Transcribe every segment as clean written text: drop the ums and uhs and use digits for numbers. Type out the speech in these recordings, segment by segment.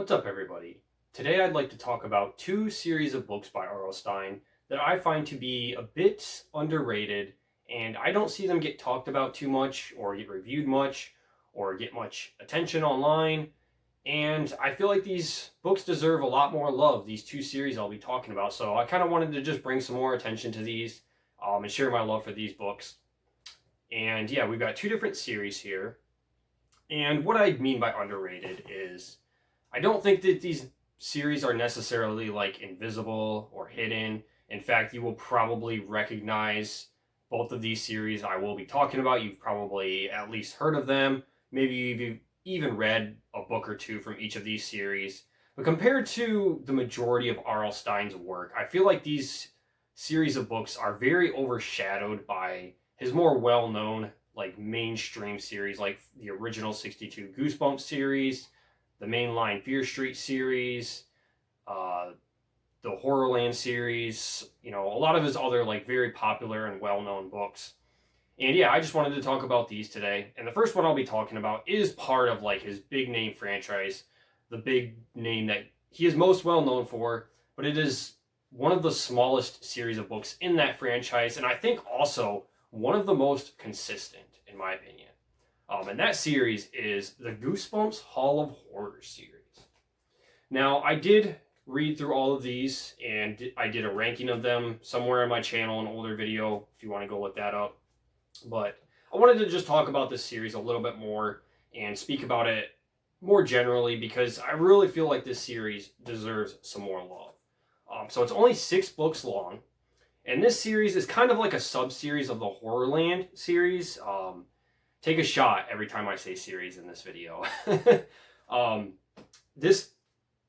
What's up, everybody? Today I'd like to talk about two series of books by R.L. Stine that I find to be a bit underrated, and I don't see them get talked about too much or get reviewed much or get much attention online. And I feel like these books deserve a lot more love, these two series I'll be talking about. So I kind of wanted to just bring some more attention to these and share my love for these books. And yeah, we've got two different series here. And what I mean by underrated is I don't think that these series are necessarily like invisible or hidden. In fact, you will probably recognize both of these series I will be talking about. You've probably at least heard of them. Maybe you've even read a book or two from each of these series. But compared to the majority of R.L. Stine's work, I feel like these series of books are very overshadowed by his more well-known, like mainstream series, like the original 62 Goosebumps series, the mainline Fear Street series, the Horrorland series, a lot of his other like very popular and well-known books. And yeah, I just wanted to talk about these today. And the first one I'll be talking about is part of like his big name franchise, the big name that he is most well known for, but it is one of the smallest series of books in that franchise, and I think also one of the most consistent, in my opinion. And that series is the Goosebumps Hall of Horrors series. Now, I did read through all of these, and I did a ranking of them somewhere on my channel, an older video, if you want to go look that up. But I wanted to just talk about this series a little bit more and speak about it more generally because I really feel like this series deserves some more love. So it's only 6 books long, and this series is kind of like a sub-series of the Horrorland series. Take a shot every time I say series in this video. This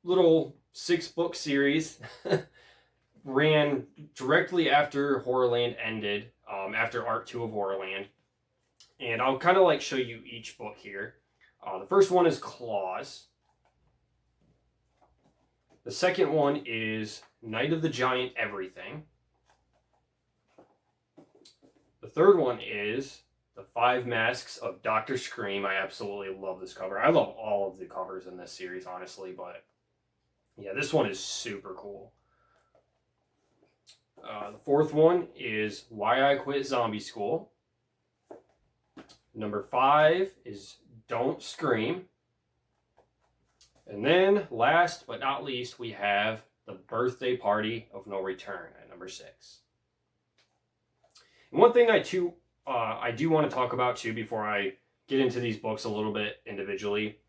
little 6-book series ran directly after Horrorland ended, after Art 2 of Horrorland. And I'll kind of like show you each book here. The first one is Claws. The second one is Night of the Giant Everything. The third one is The 5 Masks of Dr. Scream. I absolutely love this cover. I love all of the covers in this series, honestly, but yeah, this one is super cool. The fourth one is Why I Quit Zombie School. Number 5 is Don't Scream. And then, last but not least, we have The Birthday Party of No Return at number 6. And one thing I do want to talk about too before I get into these books a little bit individually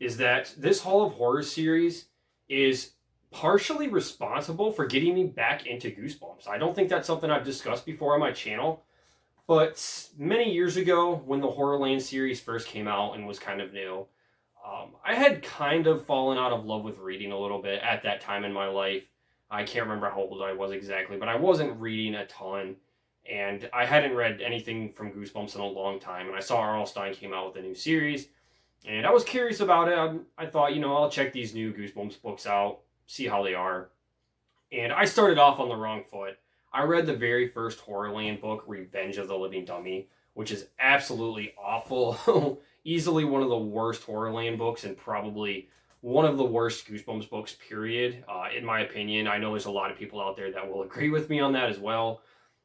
is that this Hall of Horrors series is partially responsible for getting me back into Goosebumps. I don't think that's something I've discussed before on my channel, but many years ago when the Horrorland series first came out and was kind of new, I had kind of fallen out of love with reading a little bit at that time in my life. I can't remember how old I was exactly, but I wasn't reading a ton, and I hadn't read anything from Goosebumps in a long time, and I saw R.L. Stine came out with a new series, and I was curious about it. I thought, I'll check these new Goosebumps books out, see how they are. And I started off on the wrong foot. I read the very first Horrorland book, Revenge of the Living Dummy, which is absolutely awful. Easily one of the worst Horrorland books and probably one of the worst Goosebumps books, period, in my opinion. I know there's a lot of people out there that will agree with me on that as well.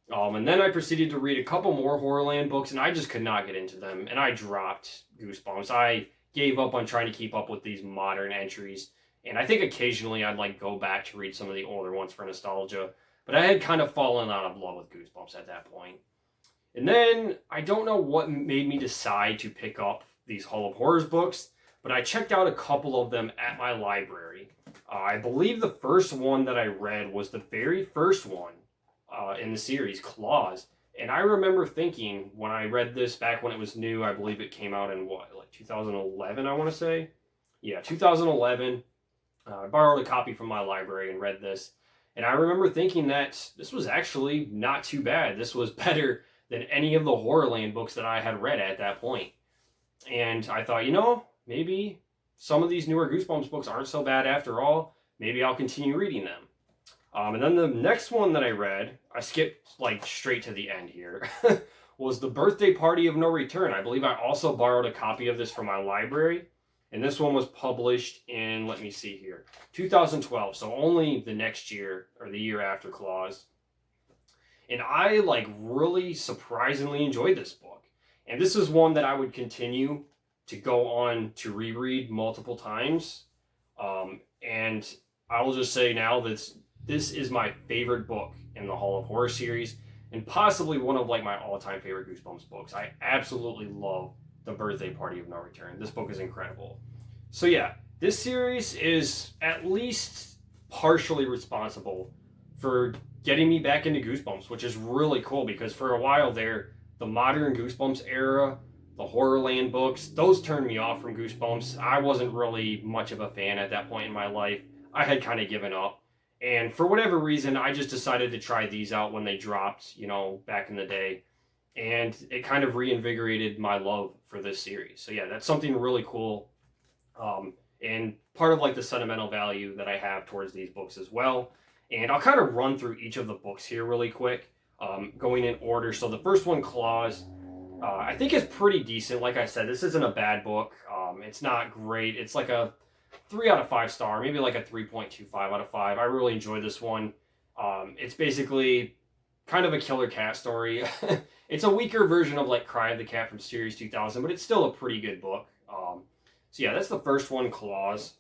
And then I proceeded to read a couple more Horrorland books, and I just could not get into them, and I dropped Goosebumps. I gave up on trying to keep up with these modern entries, and I think occasionally I'd like go back to read some of the older ones for nostalgia, but I had kind of fallen out of love with Goosebumps at that point. And then, I don't know what made me decide to pick up these Hall of Horrors books, but I checked out a couple of them at my library. I believe the first one that I read was the very first one in the series, Claws. And I remember thinking, when I read this back when it was new, I believe it came out in 2011, I want to say? Yeah, 2011. I borrowed a copy from my library and read this. And I remember thinking that this was actually not too bad. This was better than any of the Horrorland books that I had read at that point. And I thought, maybe some of these newer Goosebumps books aren't so bad after all. Maybe I'll continue reading them. And then the next one that I read, I skipped straight to the end here, was The Birthday Party of No Return. I believe I also borrowed a copy of this from my library. And this one was published in, let me see here, 2012. So only the next year or the year after Claws. And I like really surprisingly enjoyed this book. And this is one that I would continue to go on to reread multiple times. And I will just say now that this is my favorite book in the Hall of Horror series, and possibly one of like my all-time favorite Goosebumps books. I absolutely love The Birthday Party of No Return. This book is incredible. So yeah, this series is at least partially responsible for getting me back into Goosebumps, which is really cool because for a while there, the modern Goosebumps era, the Horrorland books, those turned me off from Goosebumps. I wasn't really much of a fan at that point in my life. I had kind of given up. And for whatever reason, I just decided to try these out when they dropped, back in the day. And it kind of reinvigorated my love for this series. So yeah, that's something really cool. And part of like the sentimental value that I have towards these books as well. And I'll kind of run through each of the books here really quick, going in order. So the first one, Claws, I think is pretty decent. Like I said, this isn't a bad book. It's not great. It's like a 3 out of 5 star, maybe like a 3.25 out of 5. I really enjoyed this one. It's basically kind of a killer cat story. It's a weaker version of like Cry of the Cat from Series 2000, but it's still a pretty good book. So yeah, that's the first one, Claws.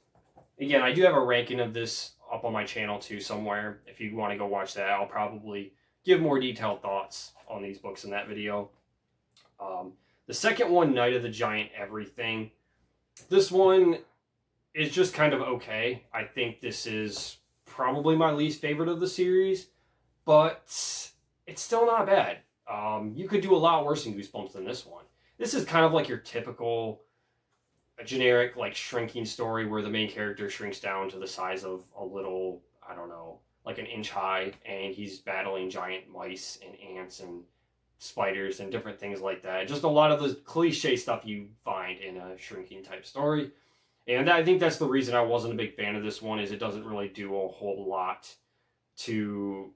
Again, I do have a ranking of this up on my channel too somewhere. If you want to go watch that, I'll probably give more detailed thoughts on these books in that video. The second one, Night of the Giant Everything. This one is just kind of okay. I think this is probably my least favorite of the series, but it's still not bad. You could do a lot worse in Goosebumps than this one. This is kind of like your typical generic like shrinking story where the main character shrinks down to the size of a little, I don't know, like an inch high, and he's battling giant mice and ants and spiders and different things like that. Just a lot of the cliche stuff you find in a shrinking type story. And I think that's the reason I wasn't a big fan of this one, is it doesn't really do a whole lot to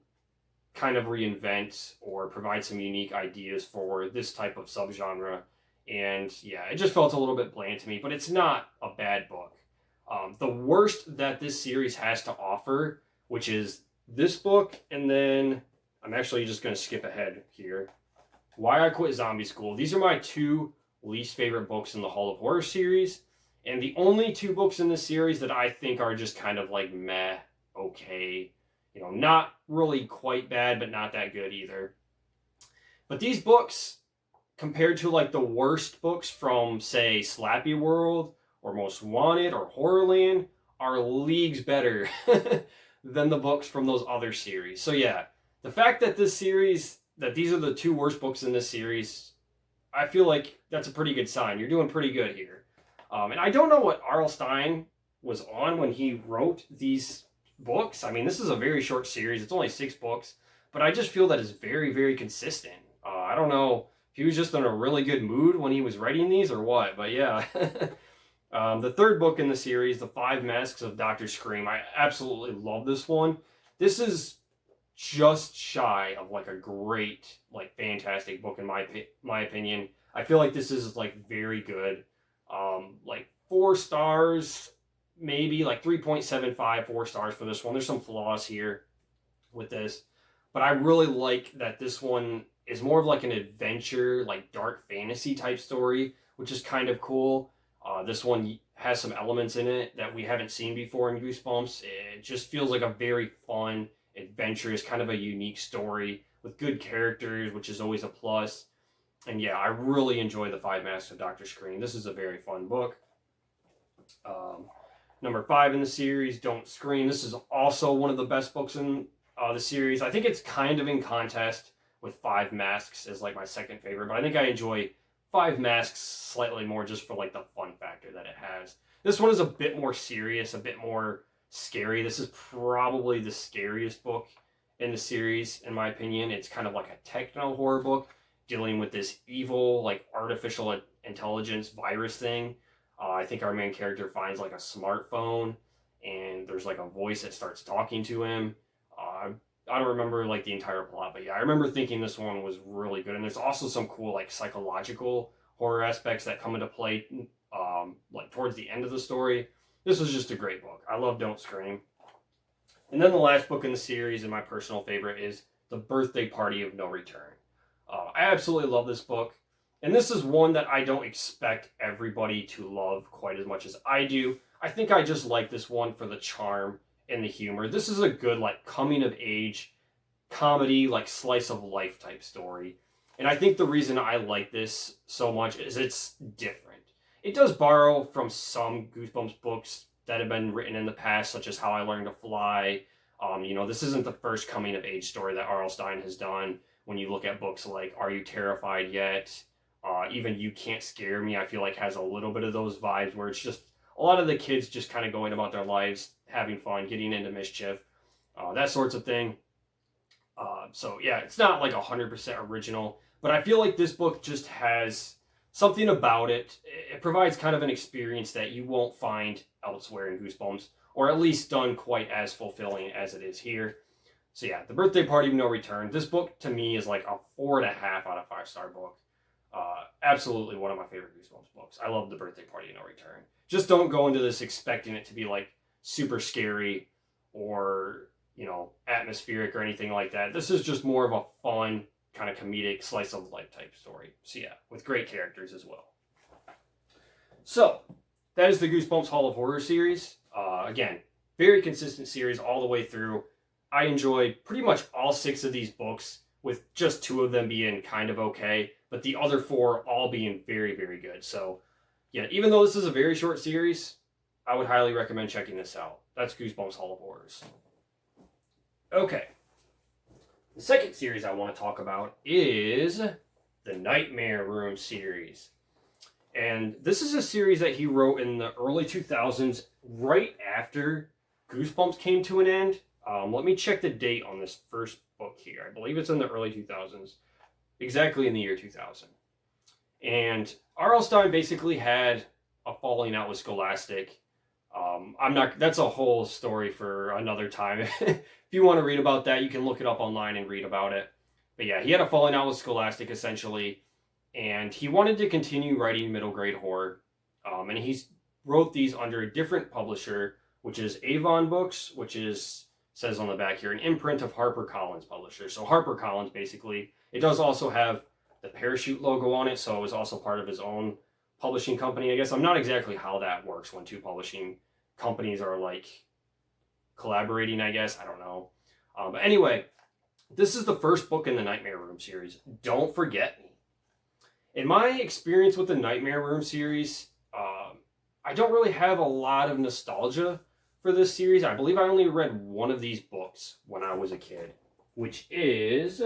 kind of reinvent or provide some unique ideas for this type of subgenre. And yeah, it just felt a little bit bland to me, but it's not a bad book. The worst that this series has to offer, which is this book, and then I'm actually just going to skip ahead here. Why I Quit Zombie School. These are my 2 least favorite books in the Hall of Horror series, and the only 2 books in this series that I think are just kind of like meh, okay, not really quite bad, but not that good either. But these books, compared to like the worst books from, say, Slappy World or Most Wanted or Horrorland, are leagues better than the books from those other series. So yeah, the fact that these are the 2 worst books in this series, I feel like that's a pretty good sign. You're doing pretty good here. And I don't know what R.L. Stine was on when he wrote these books. I mean, this is a very short series. It's only 6 books, but I just feel that it's very, very consistent. I don't know if he was just in a really good mood when he was writing these or what, but yeah. The third book in the series, The 5 Masks of Dr. Scream. I absolutely love this one. This is just shy of like a great, like fantastic book in my opinion. I feel like this is like very good. Like 4 stars, maybe like 3.75, 4 stars for this one. There's some flaws here with this, but I really like that this one is more of like an adventure, like dark fantasy type story, which is kind of cool. This one has some elements in it that we haven't seen before in Goosebumps. It just feels like a very fun, adventurous, kind of a unique story with good characters, which is always a plus. And yeah, I really enjoy The 5 Masks of Dr. Scream. This is a very fun book. Number 5 in the series, Don't Scream. This is also one of the best books in the series. I think it's kind of in contest with 5 Masks as like my second favorite, but I think I enjoy 5 Masks slightly more just for like the fun factor that it has. This one is a bit more serious, a bit more scary. This is probably the scariest book in the series, in my opinion. It's kind of like a techno horror book dealing with this evil, like artificial intelligence virus thing. I think our main character finds like a smartphone, and there's like a voice that starts talking to him. I don't remember like the entire plot, but yeah, I remember thinking this one was really good. And there's also some cool like psychological horror aspects that come into play like towards the end of the story. This was just a great book. I love Don't Scream. And then the last book in the series, and my personal favorite, is The Birthday Party of No Return. I absolutely love this book. And this is one that I don't expect everybody to love quite as much as I do. I think I just like this one for the charm and the humor. This is a good, like, coming of age comedy, like slice of life type story. And I think the reason I like this so much is it's different. It does borrow from some Goosebumps books that have been written in the past, such as How I Learned to Fly. This isn't the first coming of age story that R.L. Stine has done. When you look at books like Are You Terrified Yet? Even You Can't Scare Me, I feel like has a little bit of those vibes where it's just a lot of the kids just kind of going about their lives, having fun, getting into mischief, that sorts of thing. So yeah, it's not like 100% original, but I feel like this book just has something about it. It provides kind of an experience that you won't find elsewhere in Goosebumps, or at least done quite as fulfilling as it is here. So yeah, The Birthday Party of No Return. This book to me is like a 4.5 out of 5-star book. Absolutely one of my favorite Goosebumps books. I love The Birthday Party of No Return. Just don't go into this expecting it to be like super scary or, atmospheric or anything like that. This is just more of a fun, kind of comedic, slice of life type story. So yeah, with great characters as well. So, that is the Goosebumps Hall of Horror series. Again, very consistent series all the way through. I enjoyed pretty much all 6 of these books, with just 2 of them being kind of okay, but the other 4 all being very, very good. So, yeah, even though this is a very short series, I would highly recommend checking this out. That's Goosebumps Hall of Horrors. Okay. The second series I want to talk about is the Nightmare Room series. And this is a series that he wrote in the early 2000s, right after Goosebumps came to an end. Let me check the date on this first book here. I believe it's in the early 2000s, exactly in the year 2000. And R.L. Stine basically had a falling out with Scholastic. That's a whole story for another time. If you want to read about that, you can look it up online and read about it. But yeah, he had a falling out with Scholastic essentially, and he wanted to continue writing middle grade horror. And he wrote these under a different publisher, which is Avon Books, which says on the back here, an imprint of HarperCollins publisher. So HarperCollins, basically, it does also have the Parachute logo on it, so it was also part of his own publishing company. I guess I'm not exactly how that works when 2 publishing companies are like collaborating, I guess. I don't know. But anyway, this is the first book in the Nightmare Room series, Don't Forget Me. In my experience with the Nightmare Room series, I don't really have a lot of nostalgia for this series. I believe I only read one of these books when I was a kid, which is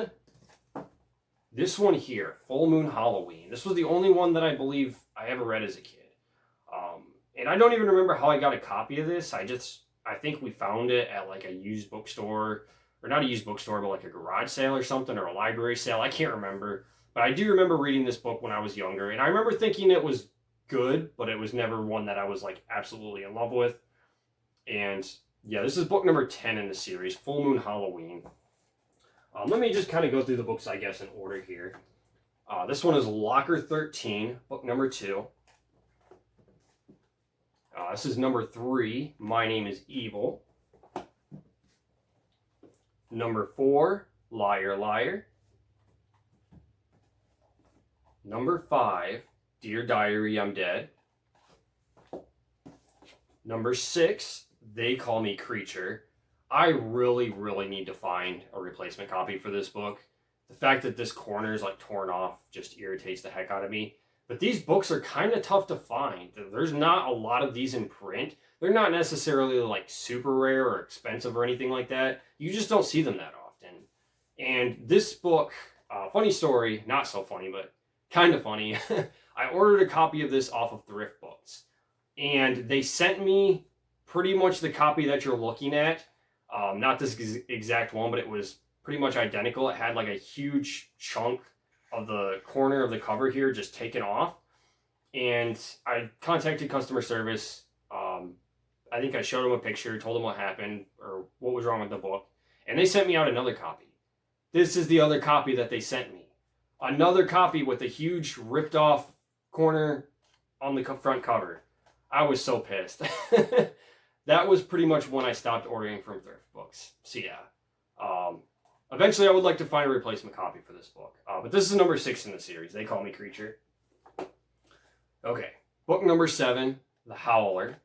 this one here, Full Moon Halloween. This was the only one that I believe I ever read as a kid. And I don't even remember how I got a copy of this. I think we found it at like a used bookstore, or not a used bookstore, but like a garage sale or something, or a library sale. I can't remember. But I do remember reading this book when I was younger. And I remember thinking it was good, but it was never one that I was like absolutely in love with. And yeah, this is book number 10 in the series, Full Moon Halloween. Let me just kind of go through the books, I guess, in order here. This one is Locker 13, book number 2. This is number 3, My Name is Evil. Number 4, Liar, Liar. Number 5, Dear Diary, I'm Dead. Number 6, They Call Me Creature. I really, really need to find a replacement copy for this book. The fact that this corner is like torn off just irritates the heck out of me. But these books are kind of tough to find. There's not a lot of these in print. They're not necessarily like super rare or expensive or anything like that. You just don't see them that often. And this book, funny story, not so funny, but kind of funny. I ordered a copy of this off of Thrift Books. And they sent me pretty much the copy that you're looking at. Not this exact one, but it was pretty much identical. It had like a huge chunk of the corner of the cover here just taken off. And I contacted customer service. I think I showed them a picture, told them what happened or what was wrong with the book. And they sent me out another copy. This is the other copy that they sent me. Another copy with a huge ripped off corner on the front cover. I was so pissed. That was pretty much when I stopped ordering from thrift books. So yeah. Eventually I would like to find a replacement copy for this book. But this is number 6 in the series. They Call Me Creature. Okay. Book number 7, The Howler.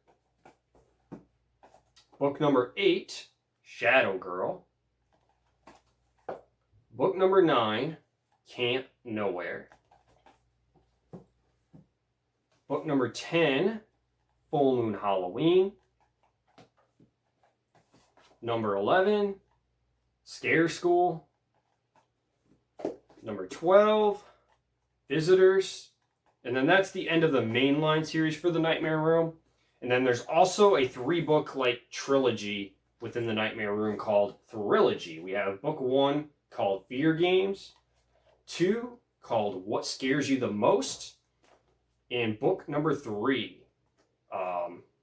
Book number 8, Shadow Girl. Book number 9, Camp Nowhere. Book number 10, Full Moon Halloween. Number 11, Scare School. Number 12, Visitors. And then that's the end of the mainline series for the Nightmare Room. And then there's also a 3-book like trilogy within the Nightmare Room called Thrilogy. We have book 1 called Fear Games, 2 called What Scares You the Most, and book number 3,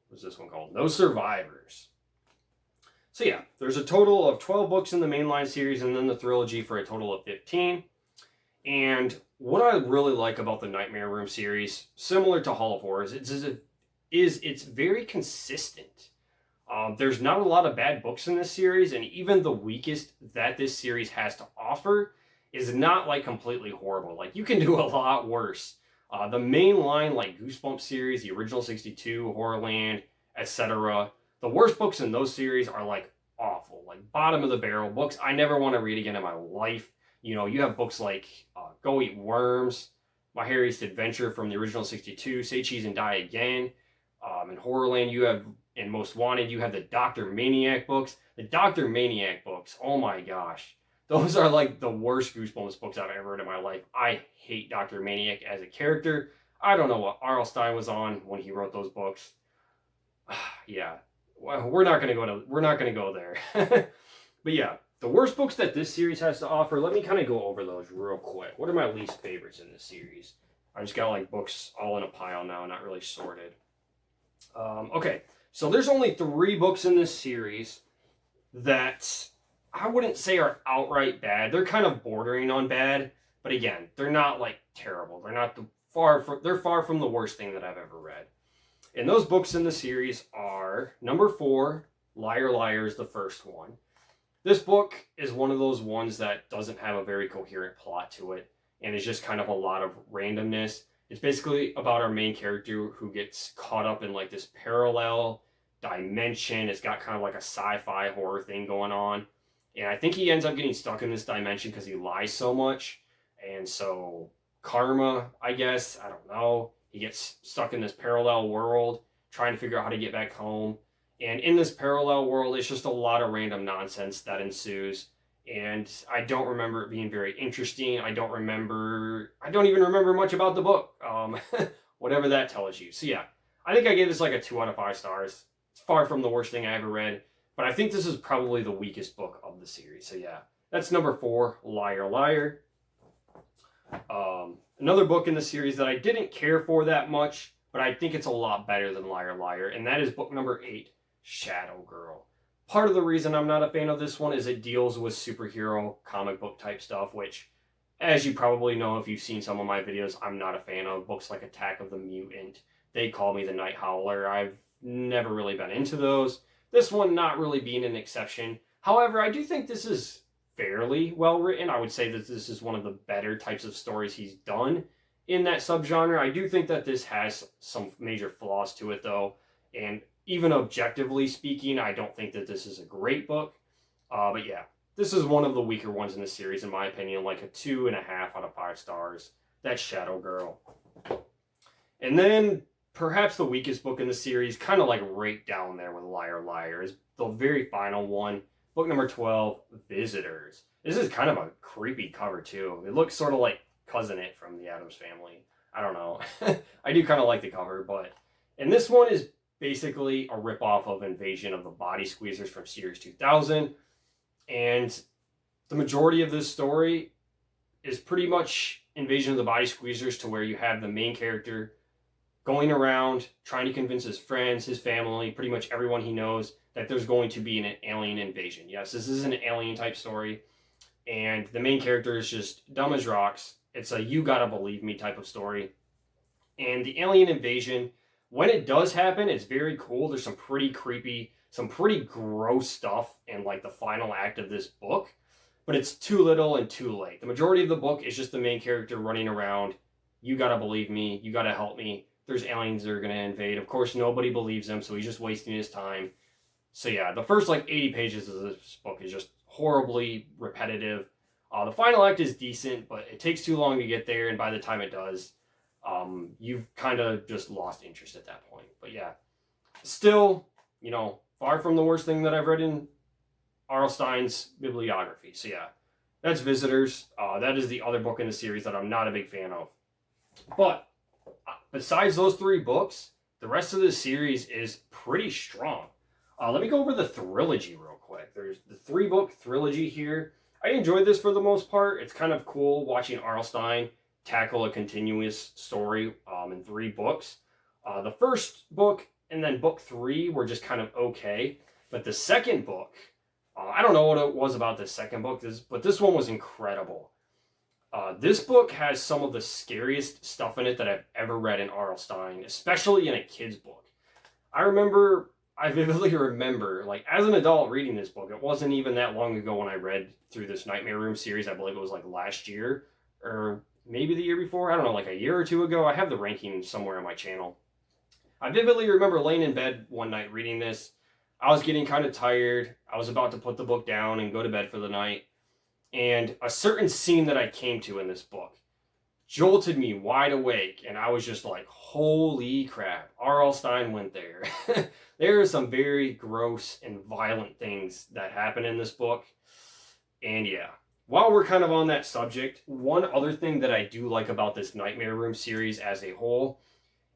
what's this one called? No Survivors. So yeah, there's a total of 12 books in the mainline series and then the Thrilogy for a total of 15. And what I really like about the Nightmare Room series, similar to Hall of Horrors, it's very consistent. There's not a lot of bad books in this series, and even the weakest that this series has to offer is not like completely horrible. Like, you can do a lot worse. The mainline, like Goosebumps series, the original 62, Horrorland, etc., the worst books in those series are like awful, like bottom of the barrel books I never want to read again in my life. You know, you have books like Go Eat Worms, My Harriest Adventure from the original 62, Say Cheese and Die Again. In Horrorland, you have, in Most Wanted, you have the Dr. Maniac books. The Dr. Maniac books, oh my gosh. Those are like the worst Goosebumps books I've ever read in my life. I hate Dr. Maniac as a character. I don't know what R.L. Stine was on when he wrote those books. Yeah. Well, we're not gonna go there. But yeah, the worst books that this series has to offer, let me kind of go over those real quick. What are my least favorites in this series? I just got like books all in a pile now, not really sorted. Okay, so there's only 3 books in this series that I wouldn't say are outright bad. They're kind of bordering on bad, but again, they're not like terrible. They're not they're far from the worst thing that I've ever read. And those books in the series are number 4, Liar Liar is the first one. This book is one of those ones that doesn't have a very coherent plot to it, and is just kind of a lot of randomness. It's basically about our main character who gets caught up in like this parallel dimension. It's got kind of like a sci-fi horror thing going on. And I think he ends up getting stuck in this dimension because he lies so much. And so karma, I guess, I don't know. He gets stuck in this parallel world, trying to figure out how to get back home. And in this parallel world, it's just a lot of random nonsense that ensues. And I don't remember it being very interesting. I don't even remember much about the book. Whatever that tells you. So yeah, I think I gave this like a 2 out of 5 stars. It's far from the worst thing I ever read. But I think this is probably the weakest book of the series. So yeah, that's number 4, Liar Liar. Another book in the series that I didn't care for that much, but I think it's a lot better than Liar Liar, and that is book number 8, Shadow Girl. Part of the reason I'm not a fan of this one is it deals with superhero comic book type stuff, which, as you probably know if you've seen some of my videos, I'm not a fan of. Books like Attack of the Mutant, They Call Me the Night Howler, I've never really been into those. This one not really being an exception. However, I do think this is fairly well written. I would say that this is one of the better types of stories he's done in that subgenre. I do think that this has some major flaws to it though, and even objectively speaking, I don't think that this is a great book. But yeah, this is one of the weaker ones in the series in my opinion, like a 2.5 out of 5 stars. That's Shadow Girl. And then perhaps the weakest book in the series, kind of like right down there with Liar Liar, is the very final one. Book number 12, Visitors. This is kind of a creepy cover too. It looks sort of like Cousin It from the Addams Family. I don't know. I do kind of like the cover, but... And this one is basically a ripoff of Invasion of the Body Squeezers from Series 2000. And the majority of this story is pretty much Invasion of the Body Squeezers, to where you have the main character going around trying to convince his friends, his family, pretty much everyone he knows, that there's going to be an alien invasion. Yes, this is an alien type story, and the main character is just dumb as rocks. It's a you gotta believe me type of story. And the alien invasion, When it does happen, it's very cool. There's some pretty creepy, some pretty gross stuff in like the final act of this book, but it's too little and too late. The majority of the book is just the main character running around. You gotta believe me. You gotta help me. There's aliens that are gonna invade. Of course, nobody believes him, so he's just wasting his time. So yeah, the first like 80 pages of this book is just horribly repetitive. The final act is decent, but it takes too long to get there, and by the time it does, you've kind of just lost interest at that point. But yeah, still, far from the worst thing that I've read in R.L. Stine's bibliography. So yeah, that's Visitors. That is the other book in the series that I'm not a big fan of. But besides those 3 books, the rest of the series is pretty strong. Let me go over the trilogy real quick. There's the 3-book trilogy here. I enjoyed this for the most part. It's kind of cool watching R.L. Stine tackle a continuous story in 3 books. The first book and then book 3 were just kind of okay. But the second book, I don't know what it was about the second book, but this one was incredible. This book has some of the scariest stuff in it that I've ever read in R.L. Stine, especially in a kid's book. I vividly remember, like, as an adult reading this book. It wasn't even that long ago when I read through this Nightmare Room series. I believe it was like last year, or maybe the year before. I don't know, like a year or 2 ago. I have the ranking somewhere on my channel. I vividly remember laying in bed one night reading this. I was getting kind of tired. I was about to put the book down and go to bed for the night. And a certain scene that I came to in this book jolted me wide awake, and I was just like, holy crap, R.L. Stine went there. There are some very gross and violent things that happen in this book. And yeah, while we're kind of on that subject, one other thing that I do like about this Nightmare Room series as a whole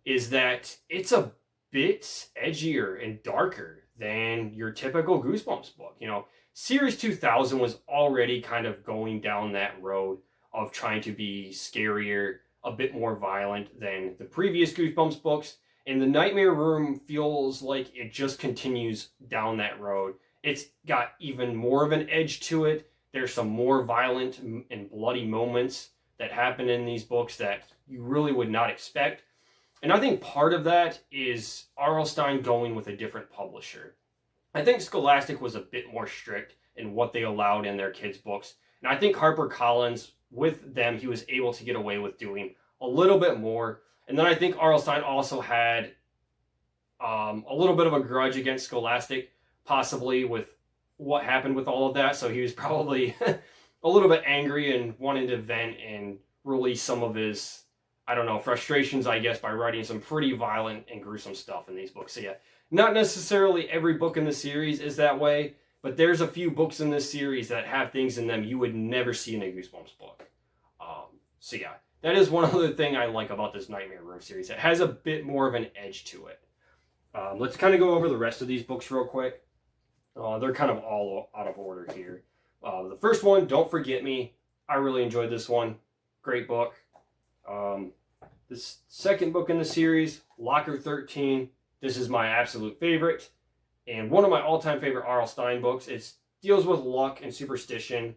is that it's a bit edgier and darker than your typical Goosebumps book. Series 2000 was already kind of going down that road of trying to be scarier, a bit more violent than the previous Goosebumps books. And the Nightmare Room feels like it just continues down that road. It's got even more of an edge to it. There's some more violent and bloody moments that happen in these books that you really would not expect. And I think part of that is R.L. Stine going with a different publisher. I think Scholastic was a bit more strict in what they allowed in their kids' books. And I think HarperCollins, with them, he was able to get away with doing a little bit more. And then I think R.L. Stine also had a little bit of a grudge against Scholastic, possibly with what happened with all of that. So he was probably a little bit angry and wanted to vent and release some of his, frustrations, I guess, by writing some pretty violent and gruesome stuff in these books. So yeah, not necessarily every book in the series is that way, but there's a few books in this series that have things in them you would never see in a Goosebumps book. So yeah, that is one other thing I like about this Nightmare Room series. It has a bit more of an edge to it. Let's kind of go over the rest of these books real quick. They're kind of all out of order here. The first one, Don't Forget Me. I really enjoyed this one. Great book. This second book in the series, Locker 13. This is my absolute favorite and one of my all-time favorite R.L. Stine books. It deals with luck and superstition.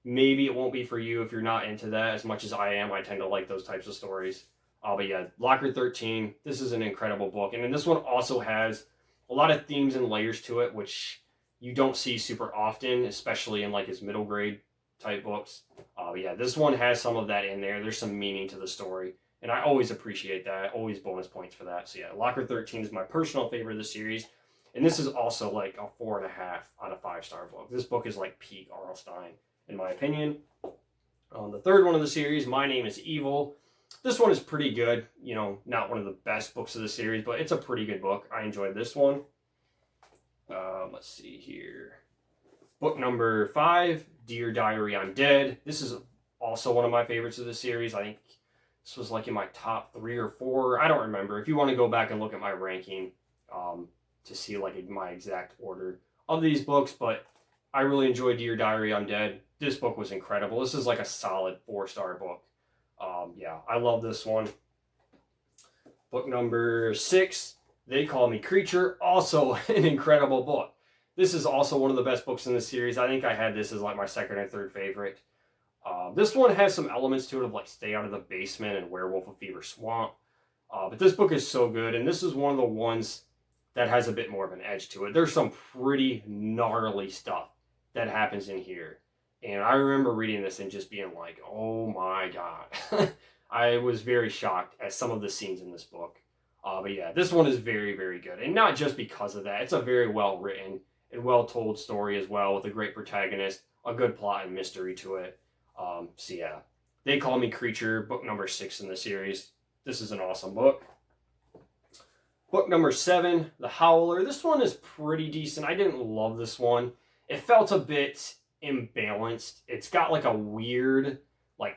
Maybe it won't be for you if you're not into that as much as I am. I tend to like those types of stories. But yeah, Locker 13, this is an incredible book. And then this one also has a lot of themes and layers to it, which you don't see super often, especially in like his middle grade type books. But yeah, this one has some of that in there. There's some meaning to the story. And I always appreciate that. Always bonus points for that. So yeah, Locker 13 is my personal favorite of the series. And this is also like a 4.5 out of 5-star book. This book is like peak R.L. Stine, in my opinion. The third one of the series, My Name is Evil. This one is pretty good. Not one of the best books of the series, but it's a pretty good book. I enjoyed this one. Let's see here. Book number 5, Dear Diary, I'm Dead. This is also one of my favorites of the series. I think this was like in my top 3 or 4. I don't remember. If you want to go back and look at my ranking to see like my exact order of these books, but I really enjoyed Dear Diary, I'm Dead. This book was incredible. This is like a solid 4-star book. Yeah, I love this one. Book number 6, They Call Me Creature. Also an incredible book. This is also one of the best books in the series. I think I had this as like my second or third favorite. This one has some elements to it of like Stay Out of the Basement and Werewolf of Fever Swamp. But this book is so good, and this is one of the ones that has a bit more of an edge to it. There's some pretty gnarly stuff that happens in here. And I remember reading this and just being like, oh my God. I was very shocked at some of the scenes in this book. But yeah, this one is very, very good. And not just because of that. It's a very well written and well told story as well, with a great protagonist, a good plot and mystery to it. So yeah, They Call Me Creature, book number 6 in the series. This is an awesome book. Book number 7, The Howler. This one is pretty decent. I didn't love this one. It felt a bit imbalanced. It's got like a weird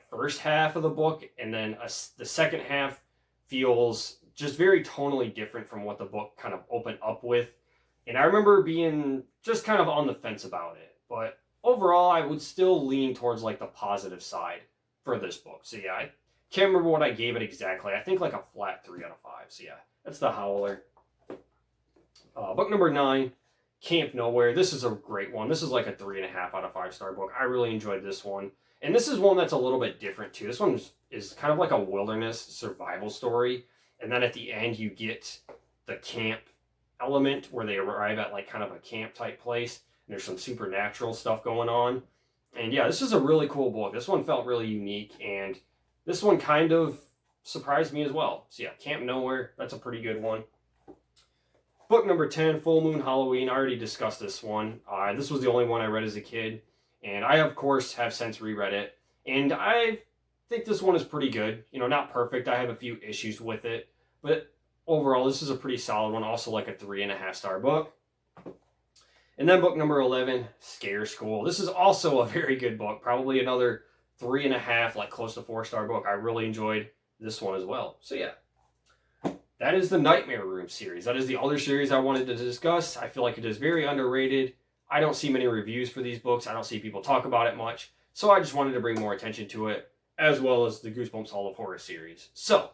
first half of the book, and then the second half feels just very tonally different from what the book kind of opened up with. And I remember being just kind of on the fence about it. But overall, I would still lean towards the positive side for this book. So yeah, I can't remember what I gave it exactly. I think a flat 3 out of 5. So yeah, that's The Howler. Book number 9, Camp Nowhere. This is a great one. This is a 3.5 out of 5 star book. I really enjoyed this one. And this is one that's a little bit different too. This one is kind of like a wilderness survival story. And then at the end, you get the camp element where they arrive at kind of a camp type place. And there's some supernatural stuff going on. And yeah, this is a really cool book. This one felt really unique. And this one kind of surprised me as well. So yeah, Camp Nowhere, that's a pretty good one. Book number 10, Full Moon Halloween. I already discussed this one. This was the only one I read as a kid. And I, of course, have since reread it. And I think this one is pretty good. Not perfect. I have a few issues with it. But overall, this is a pretty solid one. Also a 3.5 star book. And then book number 11, Scare School. This is also a very good book. Probably another 3.5, close to 4 star book. I really enjoyed this one as well. So yeah, that is the Nightmare Room series. That is the other series I wanted to discuss. I feel like it is very underrated. I don't see many reviews for these books. I don't see people talk about it much. So I just wanted to bring more attention to it, as well as the Goosebumps Hall of Horror series. So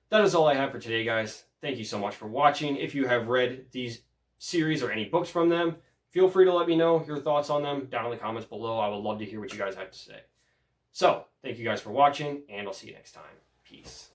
that is all I have for today, guys. Thank you so much for watching. If you have read these series or any books from them, feel free to let me know your thoughts on them down in the comments below. I would love to hear what you guys have to say. So thank you guys for watching, and I'll see you next time. Peace.